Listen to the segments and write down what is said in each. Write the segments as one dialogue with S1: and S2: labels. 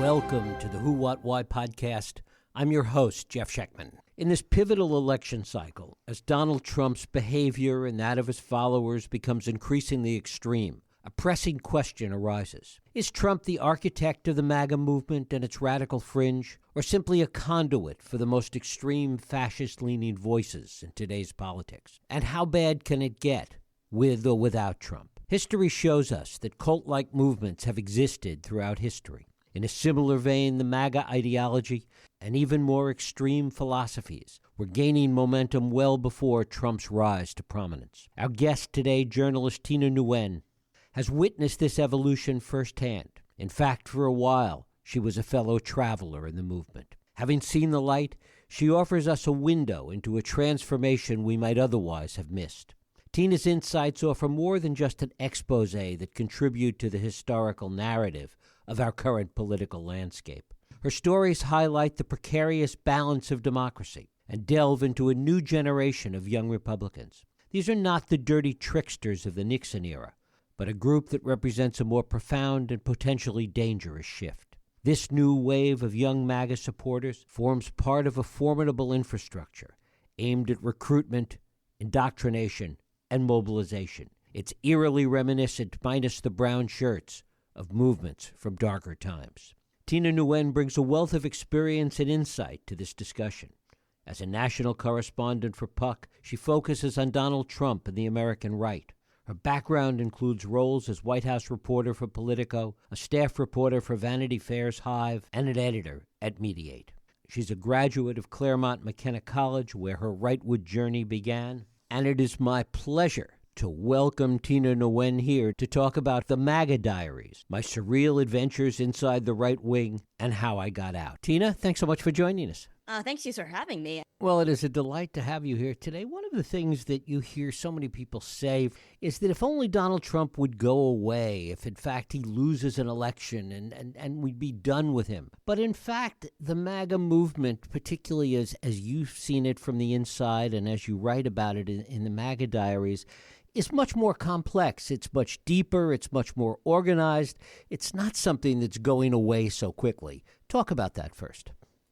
S1: Welcome to the Who, What, Why podcast. I'm your host, Jeff Schechtman. In this pivotal election cycle, as Donald Trump's behavior and that of his followers becomes increasingly extreme, a pressing question arises. Is Trump the architect of the MAGA movement and its radical fringe, or simply a conduit for the most extreme fascist-leaning voices in today's politics? And how bad can it get, with or without Trump? History shows us that cult-like movements have existed throughout history. In a similar vein, the MAGA ideology and even more extreme philosophies were gaining momentum well before Trump's rise to prominence. Our guest today, journalist Tina Nguyen, has witnessed this evolution firsthand. In fact, for a while, she was a fellow traveler in the movement. Having seen the light, she offers us a window into a transformation we might otherwise have missed. Tina's insights offer more than just an expose that contribute to the historical narrative of our current political landscape. Her stories highlight the precarious balance of democracy and delve into a new generation of young Republicans. These are not the dirty tricksters of the Nixon era, but a group that represents a more profound and potentially dangerous shift. This new wave of young MAGA supporters forms part of a formidable infrastructure aimed at recruitment, indoctrination, and mobilization. It's eerily reminiscent, minus the brown shirts, of movements from darker times. Tina Nguyen brings a wealth of experience and insight to this discussion. As a national correspondent for Puck, she focuses on Donald Trump and the American right. Her background includes roles as White House reporter for Politico, a staff reporter for Vanity Fair's Hive, and an editor at Mediate. She's a graduate of Claremont McKenna College, where her rightward journey began. And it is my pleasure to welcome Tina Nguyen here to talk about the MAGA Diaries, my surreal adventures inside the right wing, and how I got out. Tina, thanks so much for joining us.
S2: Thanks you for having me.
S1: Well, it is a delight to have you here today. One of the things that you hear so many people say is that if only Donald Trump would go away, if in fact he loses an election and we'd be done with him. But in fact, the MAGA movement, particularly as you've seen it from the inside and as you write about it in the MAGA Diaries, is much more complex. It's much deeper. It's much more organized. It's not something that's going away so quickly. Talk about that first.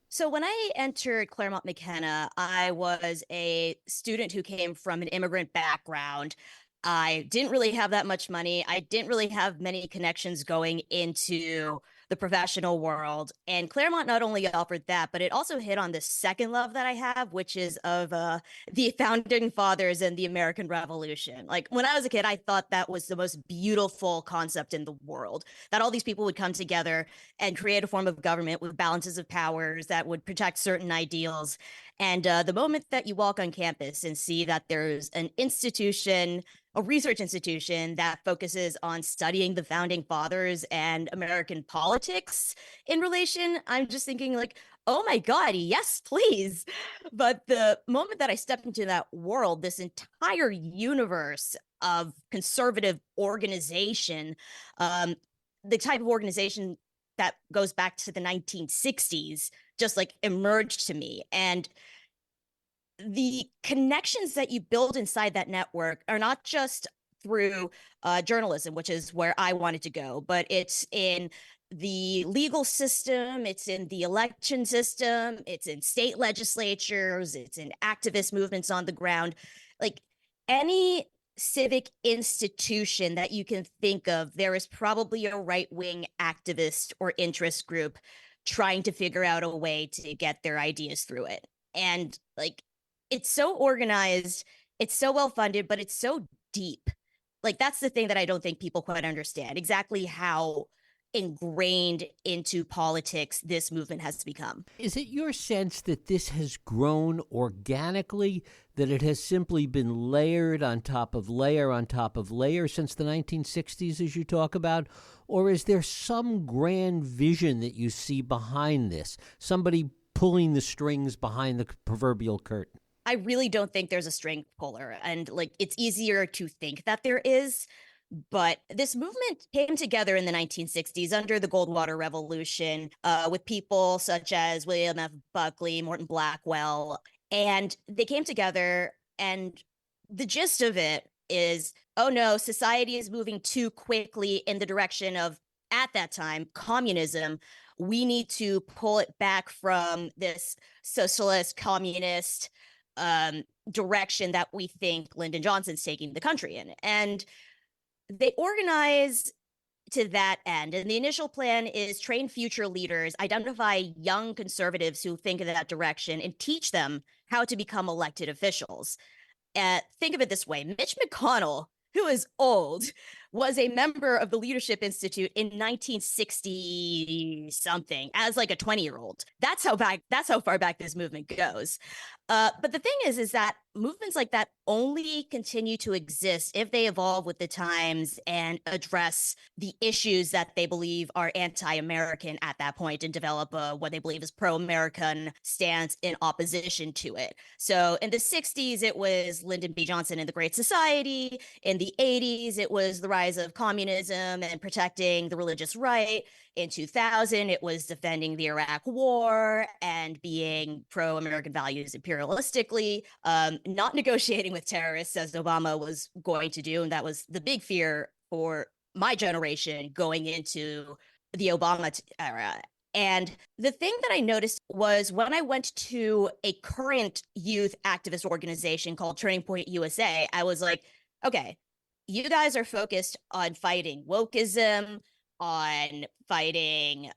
S2: So when I entered Claremont McKenna, I was a student who came from an immigrant background. I didn't really have that much money. I didn't really have many connections going into the professional world. And Claremont not only offered that, but it also hit on the second love that I have, which is of the founding fathers and the American Revolution. Like when I was a kid, I thought that was the most beautiful concept in the world, that all these people would come together and create a form of government with balances of powers that would protect certain ideals. And the moment that you walk on campus and see that there's an institution, a research institution that focuses on studying the founding fathers and American politics in relation, I'm just thinking like, oh my God, yes, please. But the moment that I stepped into that world, this entire universe of conservative organization, the type of organization that goes back to the 1960s, just like emerged to me. And the connections that you build inside that network are not just through journalism, which is where I wanted to go, but it's in the legal system, it's in the election system, it's in state legislatures, it's in activist movements on the ground. Like any civic institution that you can think of, there is probably a right-wing activist or interest group trying to figure out a way to get their ideas through it. And like, it's so organized, it's so well funded, but it's so deep. Like that's the thing that I don't think people quite understand, exactly how ingrained into politics this movement has become.
S1: Is it your sense that this has grown organically, that it has simply been layered on top of layer on top of layer since the 1960s, as you talk about? Or is there some grand vision that you see behind this, somebody pulling the strings behind the proverbial curtain?
S2: I really don't think there's a string puller, and like it's easier to think that there is. But this movement came together in the 1960s under the Goldwater Revolution with people such as William F. Buckley, Morton Blackwell, and they came together. And the gist of it is, oh no, society is moving too quickly in the direction of at that time, communism. We need to pull it back from this socialist, communist direction that we think Lyndon Johnson's taking the country in. And they organize to that end. And the initial plan is train future leaders, identify young conservatives who think in that direction, and teach them how to become elected officials. Think of it this way: Mitch McConnell, who is old, was a member of the Leadership Institute in 1960 something as like a 20-year-old. That's how far back this movement goes. But the thing is that movements like that only continue to exist if they evolve with the times and address the issues that they believe are anti-American at that point, and develop what they believe is pro-American stance in opposition to it. So in the 60s, it was Lyndon B. Johnson and the Great Society. In the 80s, it was the rise of communism and protecting the religious right. In 2000, it was defending the Iraq War and being pro-American values imperialistically, not negotiating with terrorists as Obama was going to do. And that was the big fear for my generation going into the Obama era. And the thing that I noticed was when I went to a current youth activist organization called Turning Point USA, I was like, okay, you guys are focused on fighting wokeism, on fighting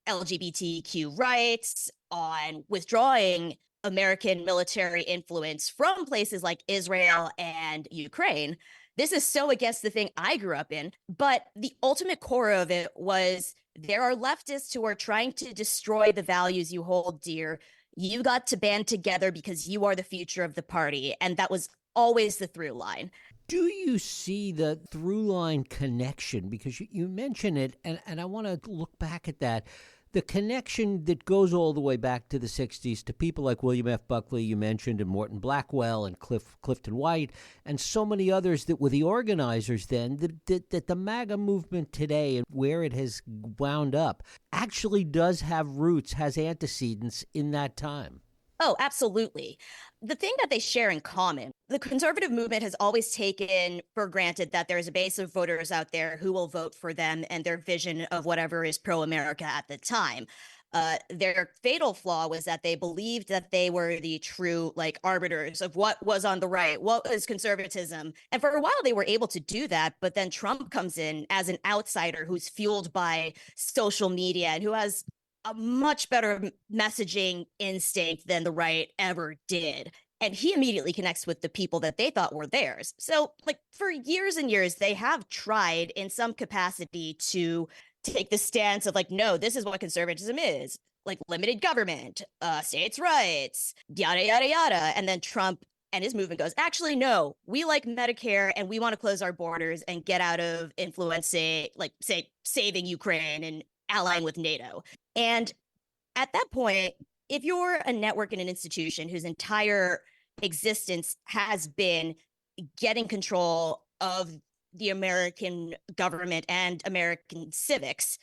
S2: LGBTQ rights, on withdrawing American military influence from places like Israel and Ukraine. This is so against the thing I grew up in. But the ultimate core of it was there are leftists who are trying to destroy the values you hold dear. You got to band together because you are the future of the party. And that was always the through line.
S1: Do you see the through line connection? Because you mention it, and I want to look back at that. The connection that goes all the way back to the 60s to people like William F. Buckley, you mentioned, and Morton Blackwell and Clifton White, and so many others that were the organizers then, that the MAGA movement today and where it has wound up actually does have roots, has antecedents in that time.
S2: Oh, absolutely. The thing that they share in common, the conservative movement has always taken for granted that there's a base of voters out there who will vote for them and their vision of whatever is pro-America at the time. Their fatal flaw was that they believed that they were the true arbiters of what was on the right, what was conservatism. And for a while they were able to do that, but then Trump comes in as an outsider who's fueled by social media and who has a much better messaging instinct than the right ever did. And he immediately connects with the people that they thought were theirs. So, for years and years, they have tried in some capacity to take the stance of no, this is what conservatism is, limited government, states' rights, yada, yada, yada. And then Trump and his movement goes, actually, no, we like Medicare and we want to close our borders and get out of influencing, say, saving Ukraine and allying with NATO. And at that point, if you're a network and an institution whose entire existence has been getting control of the American government and American civics,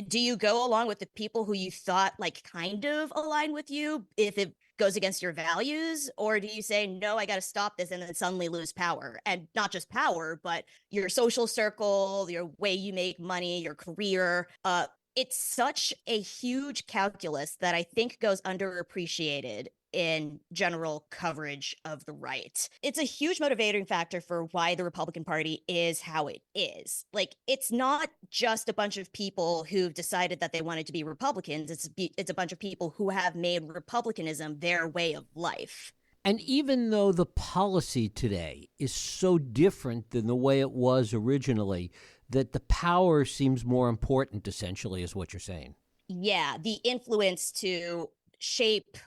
S2: do you go along with the people who you thought kind of align with you if it goes against your values? Or do you say, no, I got to stop this, and then suddenly lose power? And not just power, but your social circle, your way you make money, your career. It's such a huge calculus that I think goes underappreciated in general coverage of the right. It's a huge motivating factor for why the Republican Party is how it is. It's not just a bunch of people who've decided that they wanted to be Republicans. It's a bunch of people who have made Republicanism their way of life.
S1: And even though the policy today is so different than the way it was originally, that the power seems more important, essentially, is what you're saying.
S2: Yeah, the influence to shape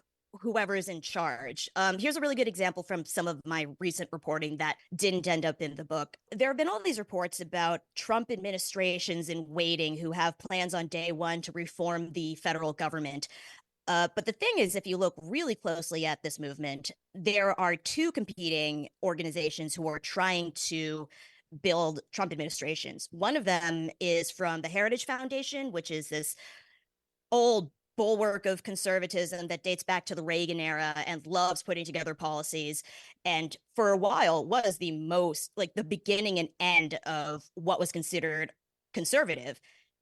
S2: whoever is in charge. Here's a really good example from some of my recent reporting that didn't end up in the book. There have been all these reports about Trump administrations in waiting who have plans on day one to reform the federal government. But the thing is, if you look really closely at this movement, there are two competing organizations who are trying to build Trump administrations. One of them is from the Heritage Foundation, which is this old bulwark of conservatism that dates back to the Reagan era and loves putting together policies. And for a while was the most the beginning and end of what was considered conservative.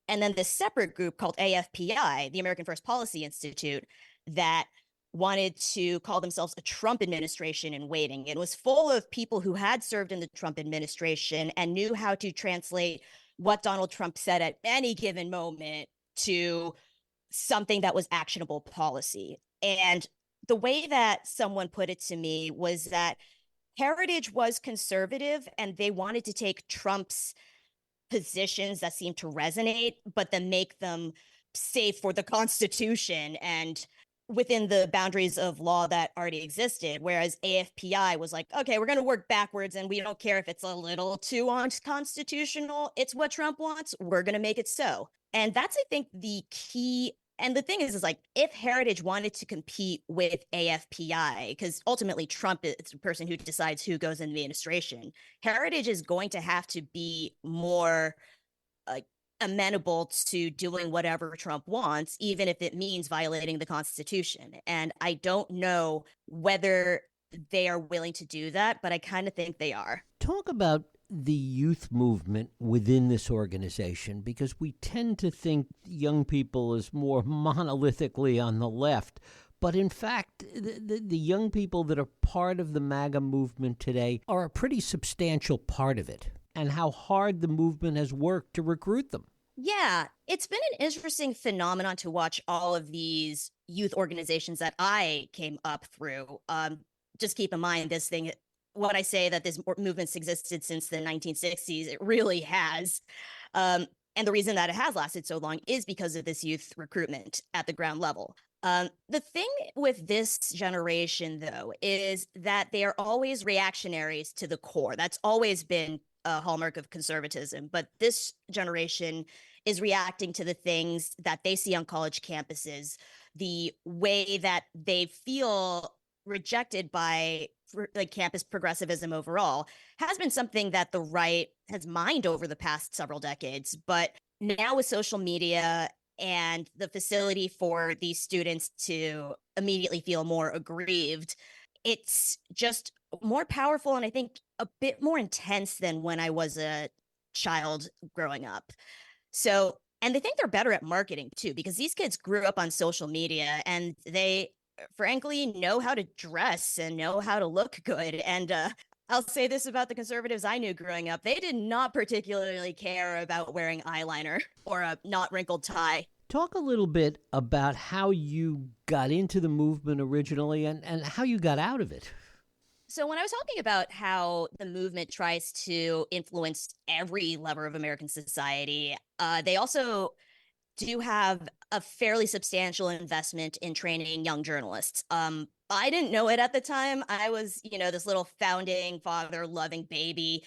S2: And then this separate group called AFPI, the American First Policy Institute, that wanted to call themselves a Trump administration in waiting. It was full of people who had served in the Trump administration and knew how to translate what Donald Trump said at any given moment to something that was actionable policy. And the way that someone put it to me was that Heritage was conservative and they wanted to take Trump's positions that seemed to resonate, but then make them safe for the Constitution and within the boundaries of law that already existed. Whereas AFPI was like, okay, we're going to work backwards and we don't care if it's a little too unconstitutional. It's what Trump wants. We're going to make it so. And that's, I think, the key. And the thing is like, if Heritage wanted to compete with AFPI, because ultimately Trump is the person who decides who goes in the administration, Heritage is going to have to be more amenable to doing whatever Trump wants, even if it means violating the Constitution. And I don't know whether they are willing to do that, but I kind of think they are.
S1: Talk about the youth movement within this organization, because we tend to think young people as more monolithically on the left. But in fact, the young people that are part of the MAGA movement today are a pretty substantial part of it, and how hard the movement has worked to recruit them.
S2: Yeah, it's been an interesting phenomenon to watch all of these youth organizations that I came up through. Just keep in mind this thing, when I say that this movement's existed since the 1960s, it really has. And the reason that it has lasted so long is because of this youth recruitment at the ground level. The thing with this generation, though, is that they are always reactionaries to the core. That's always been a hallmark of conservatism. But this generation is reacting to the things that they see on college campuses, the way that they feel rejected by like campus progressivism overall has been something that the right has mined over the past several decades. But now with social media and the facility for these students to immediately feel more aggrieved, it's just more powerful and I think a bit more intense than when I was a child growing up. So, and they think they're better at marketing too, because these kids grew up on social media and they frankly know how to dress and know how to look good. And I'll say this about the conservatives I knew growing up. They did not particularly care about wearing eyeliner or a not wrinkled tie.
S1: Talk a little bit about how you got into the movement originally and how you got out of it.
S2: So when I was talking about how the movement tries to influence every level of American society, they also do have a fairly substantial investment in training young journalists. I didn't know it at the time. I was, this little founding father loving baby.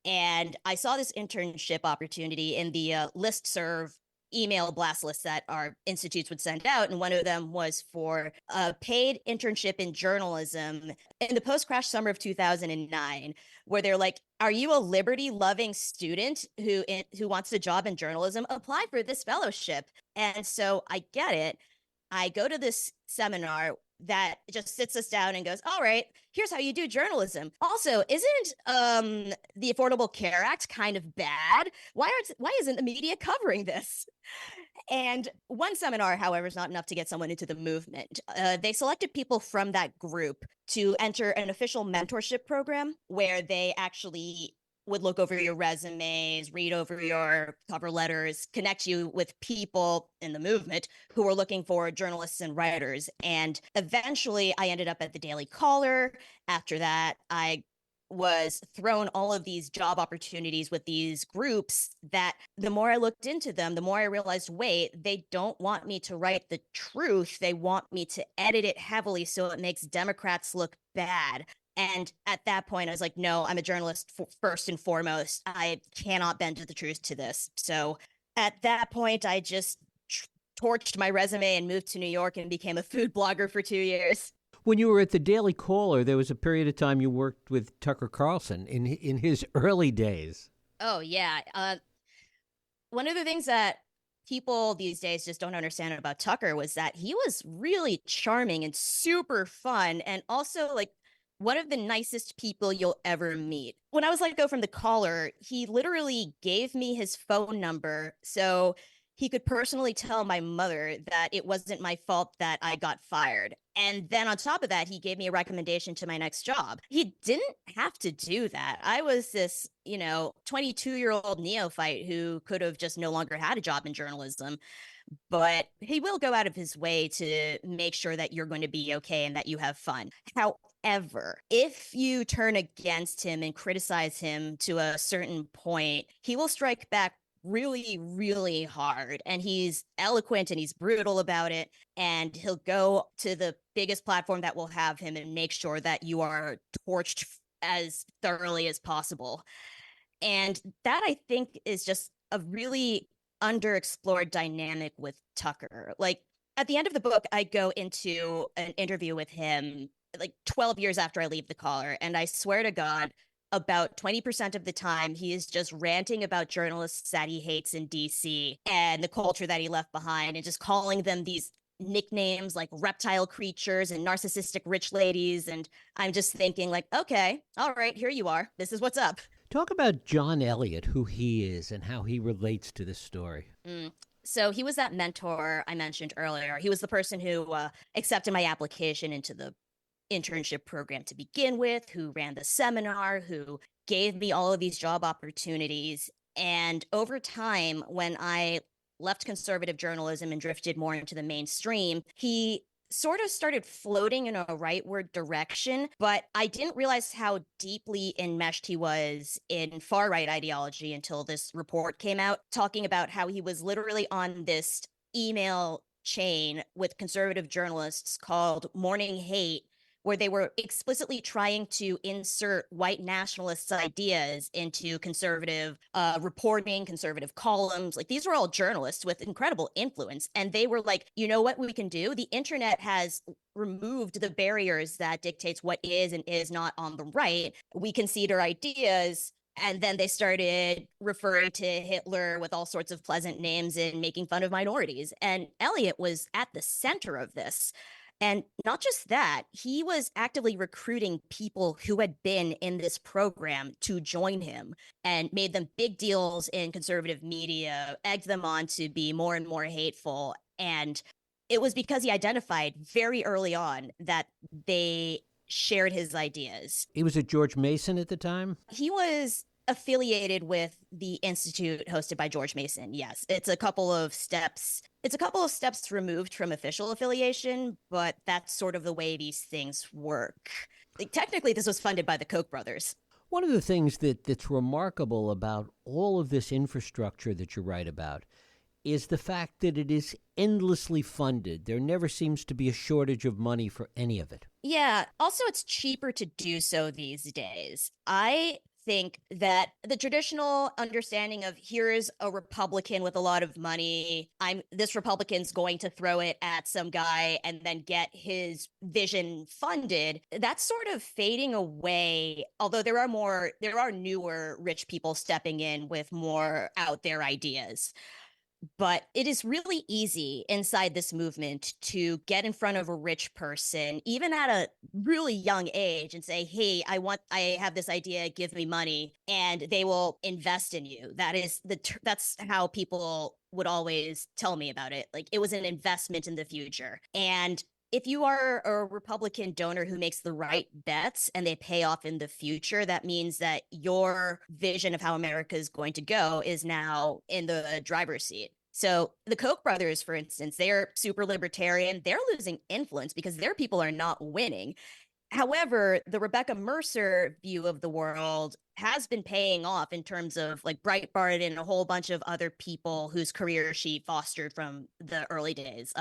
S2: And I saw this internship opportunity in the listserv email blast lists that our institutes would send out. And one of them was for a paid internship in journalism in the post-crash summer of 2009, where they're like, are you a liberty-loving student who wants a job in journalism? Apply for this fellowship. And so I get it. I go to this seminar that just sits us down and goes, all right, here's how you do journalism. Also, isn't the Affordable Care Act kind of bad? Why isn't the media covering this? And one seminar, however, is not enough to get someone into the movement. They selected people from that group to enter an official mentorship program where they actually would look over your resumes, read over your cover letters, connect you with people in the movement who were looking for journalists and writers. And eventually I ended up at the Daily Caller. After that, I was thrown all of these job opportunities with these groups that the more I looked into them, the more I realized, wait, they don't want me to write the truth. They want me to edit it heavily so it makes Democrats look bad. And at that point, I was like, no, I'm a journalist first and foremost. I cannot bend to the truth to this. So at that point, I just torched my resume and moved to New York and became a food blogger for 2 years.
S1: When you were at the Daily Caller, there was a period of time you worked with Tucker Carlson in his early days.
S2: Oh, yeah. One of the things that people these days just don't understand about Tucker was that he was really charming and super fun and also like one of the nicest people you'll ever meet. When I was let go from the collar, he literally gave me his phone number so he could personally tell my mother that it wasn't my fault that I got fired. And then on top of that, he gave me a recommendation to my next job. He didn't have to do that. I was this, 22-year-old neophyte who could have just no longer had a job in journalism, but he will go out of his way to make sure that you're going to be okay and that you have fun. However, if you turn against him and criticize him to a certain point, he will strike back really, really hard. And he's eloquent and he's brutal about it. And he'll go to the biggest platform that will have him and make sure that you are torched as thoroughly as possible. And that, I think, is just a really underexplored dynamic with Tucker. Like, at the end of the book, I go into an interview with him like 12 years after I leave the collar. And I swear to God, about 20% of the time, he is just ranting about journalists that he hates in DC and the culture that he left behind and just calling them these nicknames like reptile creatures and narcissistic rich ladies. And I'm just thinking like, okay, all right, here you are. This is what's up.
S1: Talk about John Elliott, who he is and how he relates to this story.
S2: So he was that mentor I mentioned earlier. He was the person who accepted my application into the internship program to begin with, who ran the seminar, who gave me all of these job opportunities. And over time, when I left conservative journalism and drifted more into the mainstream, he sort of started floating in a rightward direction, but I didn't realize how deeply enmeshed he was in far right ideology until this report came out talking about how he was literally on this email chain with conservative journalists called Morning Hate, where they were explicitly trying to insert white nationalists' ideas into conservative reporting, conservative columns. Like, these were all journalists with incredible influence. And they were like, you know what we can do? The internet has removed the barriers that dictates what is and is not on the right. We can cede our ideas. And then they started referring to Hitler with all sorts of pleasant names and making fun of minorities. And Elliot was at the center of this. And not just that, he was actively recruiting people who had been in this program to join him and made them big deals in conservative media, egged them on to be more and more hateful. And it was because he identified very early on that they shared his ideas.
S1: He was at George Mason at the time?
S2: He was affiliated with the institute hosted by George Mason. Yes, it's a couple of steps removed from official affiliation, but that's sort of the way these things work. Like, technically, this was funded by the Koch brothers.
S1: One of the things that's remarkable about all of this infrastructure that you write about is the fact that it is endlessly funded. There never seems to be a shortage of money for any of it.
S2: Yeah. Also, it's cheaper to do so these days. I think that the traditional understanding of here's a Republican with a lot of money, this Republican's going to throw it at some guy and then get his vision funded, that's sort of fading away. Although there are newer rich people stepping in with more out there ideas. But it is really easy inside this movement to get in front of a rich person, even at a really young age, and say, hey, I have this idea, give me money, and they will invest in you. That's how people would always tell me about it. Like, it was an investment in the future. And if you are a Republican donor who makes the right bets and they pay off in the future, that means that your vision of how America is going to go is now in the driver's seat. So the Koch brothers, for instance, they're super libertarian. They're losing influence because their people are not winning. However, the Rebecca Mercer view of the world has been paying off in terms of like Breitbart and a whole bunch of other people whose career she fostered from the early days.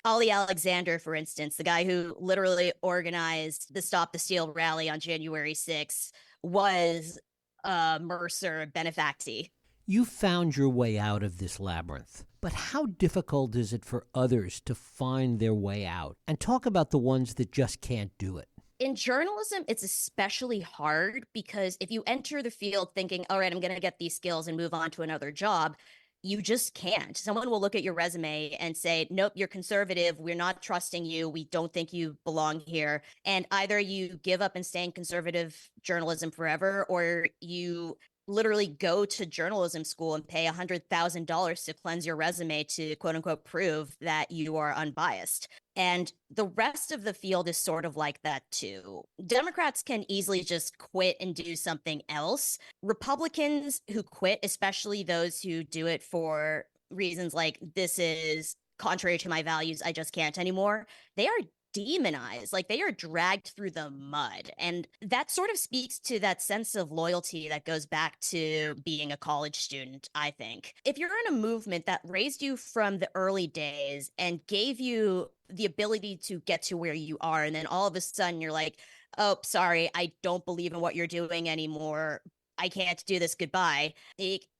S2: Ali Alexander, for instance, the guy who literally organized the Stop the Steal rally on January 6th, was Mercer benefactee.
S1: You found your way out of this labyrinth, but how difficult is it for others to find their way out? And talk about the ones that just can't do it.
S2: In journalism, it's especially hard because if you enter the field thinking, all right, I'm going to get these skills and move on to another job, you just can't. Someone will look at your resume and say, nope, you're conservative. We're not trusting you. We don't think you belong here. And either you give up and stay in conservative journalism forever, or you literally go to journalism school and pay $100,000 to cleanse your resume to quote unquote prove that you are unbiased. And the rest of the field is sort of like that too. Democrats can easily just quit and do something else. Republicans who quit, especially those who do it for reasons like this is contrary to my values, I just can't anymore, they are demonized. Like they are dragged through the mud. And that sort of speaks to that sense of loyalty that goes back to being a college student, I think. If you're in a movement that raised you from the early days and gave you the ability to get to where you are, and then all of a sudden you're like, oh, sorry, I don't believe in what you're doing anymore. I can't do this. Goodbye.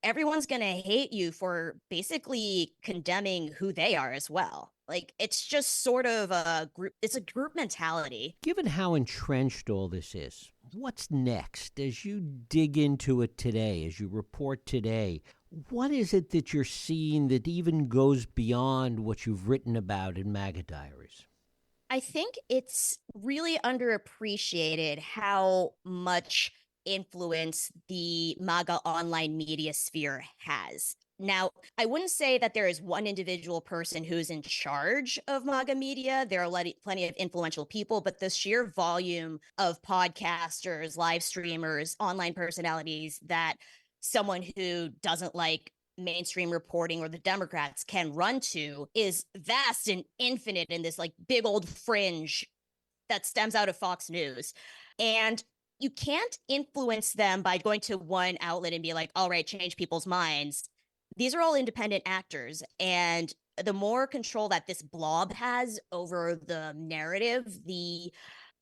S2: Everyone's going to hate you for basically condemning who they are as well. Like it's just sort of it's a group mentality.
S1: Given how entrenched all this is, what's next as you dig into it today, as you report today? What is it that you're seeing that even goes beyond what you've written about in MAGA Diaries?
S2: I think it's really underappreciated how much influence the MAGA online media sphere has. Now, I wouldn't say that there is one individual person who's in charge of MAGA media. There are plenty of influential people, but the sheer volume of podcasters, live streamers, online personalities that someone who doesn't like mainstream reporting or the Democrats can run to is vast and infinite in this like big old fringe that stems out of Fox News. And you can't influence them by going to one outlet and be like, all right, change people's minds. These are all independent actors. And the more control that this blob has over the narrative, the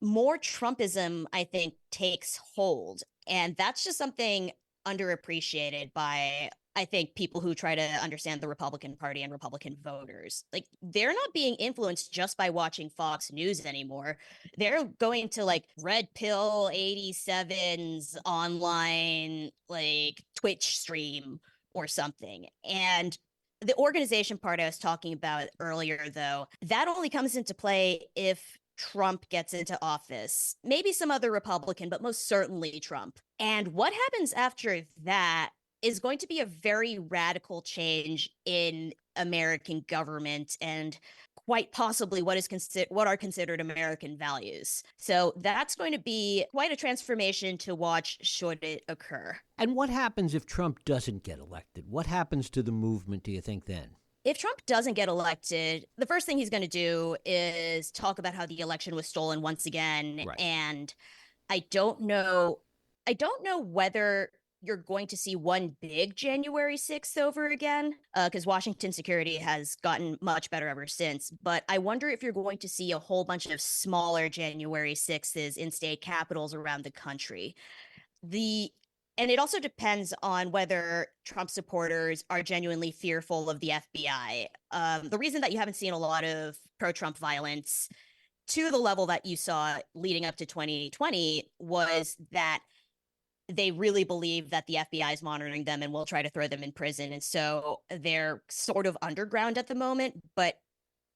S2: more Trumpism, I think, takes hold. And that's just something underappreciated by, I think, people who try to understand the Republican Party and Republican voters. Like, they're not being influenced just by watching Fox News anymore. They're going to like Red Pill 87's online, like, Twitch stream or something. And the organization part I was talking about earlier, though, that only comes into play if Trump gets into office, maybe some other Republican, but most certainly Trump. And what happens after that is going to be a very radical change in American government and quite possibly what are considered American values. So that's going to be quite a transformation to watch should it occur.
S1: And what happens if Trump doesn't get elected? What happens to the movement, do you think, then?
S2: If Trump doesn't get elected, the first thing he's going to do is talk about how the election was stolen once again.
S1: Right.
S2: And I don't know whether you're going to see one big January 6th over again, because Washington security has gotten much better ever since. But I wonder if you're going to see a whole bunch of smaller January 6s in state capitals around the country. And it also depends on whether Trump supporters are genuinely fearful of the FBI. The reason that you haven't seen a lot of pro-Trump violence to the level that you saw leading up to 2020 was that they really believe that the FBI is monitoring them and will try to throw them in prison. And so they're sort of underground at the moment, but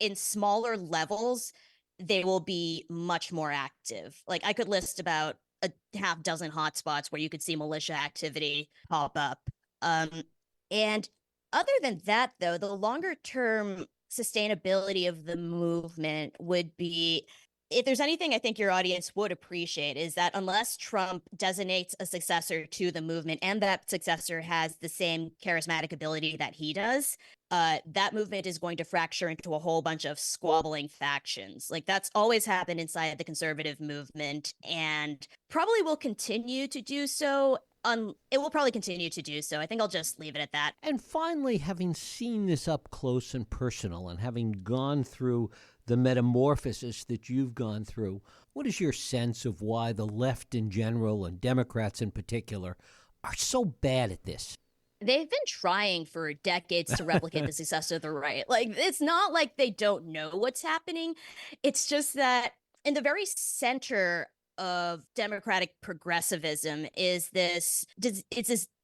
S2: in smaller levels, they will be much more active. Like I could list about a half dozen hotspots where you could see militia activity pop up. And other than that, though, the longer term sustainability of the movement would be, if there's anything I think your audience would appreciate, is that unless Trump designates a successor to the movement and that successor has the same charismatic ability that he does, that movement is going to fracture into a whole bunch of squabbling factions. Like that's always happened inside the conservative movement and probably will continue to do so. It will probably continue to do so. I think I'll just leave it at that.
S1: And finally, having seen this up close and personal and having gone through the metamorphosis that you've gone through, what is your sense of why the left in general and Democrats in particular are so bad at this?
S2: They've been trying for decades to replicate the success of the right. Like, it's not like they don't know what's happening. It's just that in the very center of democratic progressivism is this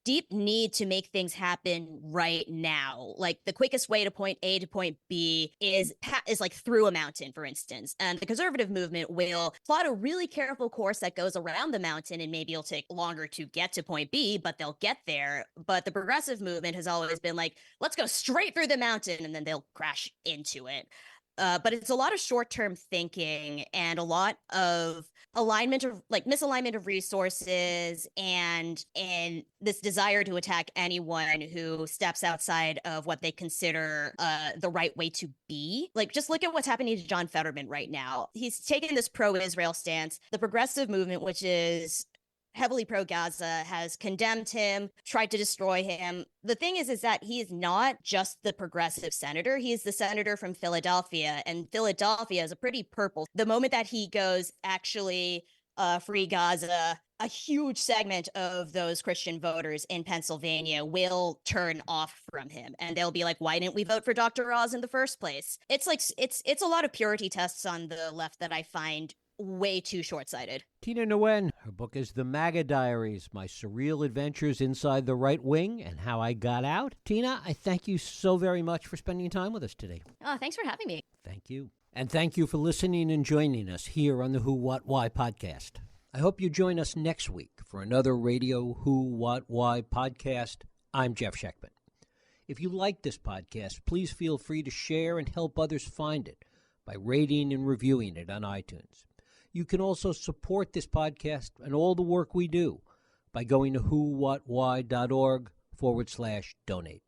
S2: deep need to make things happen right now. Like the quickest way to point A to point B is like through a mountain, for instance. And the conservative movement will plot a really careful course that goes around the mountain, and maybe it'll take longer to get to point B, but they'll get there. But the progressive movement has always been like, let's go straight through the mountain, and then they'll crash into it. But it's a lot of short-term thinking and a lot of misalignment of resources and this desire to attack anyone who steps outside of what they consider the right way to be. Like, just look at what's happening to John Fetterman right now. He's taken this pro-Israel stance. The progressive movement, which is heavily pro-Gaza, has condemned him, tried to destroy him. The thing is that he is not just the progressive senator. He is the senator from Philadelphia, and Philadelphia is a pretty purple. The moment that he goes, actually, free Gaza, a huge segment of those Christian voters in Pennsylvania will turn off from him, and they'll be like, why didn't we vote for Dr. Oz in the first place? It's like, it's a lot of purity tests on the left that I find way too short-sighted.
S1: Tina Nguyen, her book is The MAGA Diaries, My Surreal Adventures Inside the Right Wing and How I Got Out. Tina, I thank you so very much for spending time with us today.
S2: Oh, thanks for having me.
S1: Thank you. And thank you for listening and joining us here on the Who, What, Why podcast. I hope you join us next week for another Radio Who, What, Why podcast. I'm Jeff Sheckman. If you like this podcast, please feel free to share and help others find it by rating and reviewing it on iTunes. You can also support this podcast and all the work we do by going to whowhatwhy.org/donate.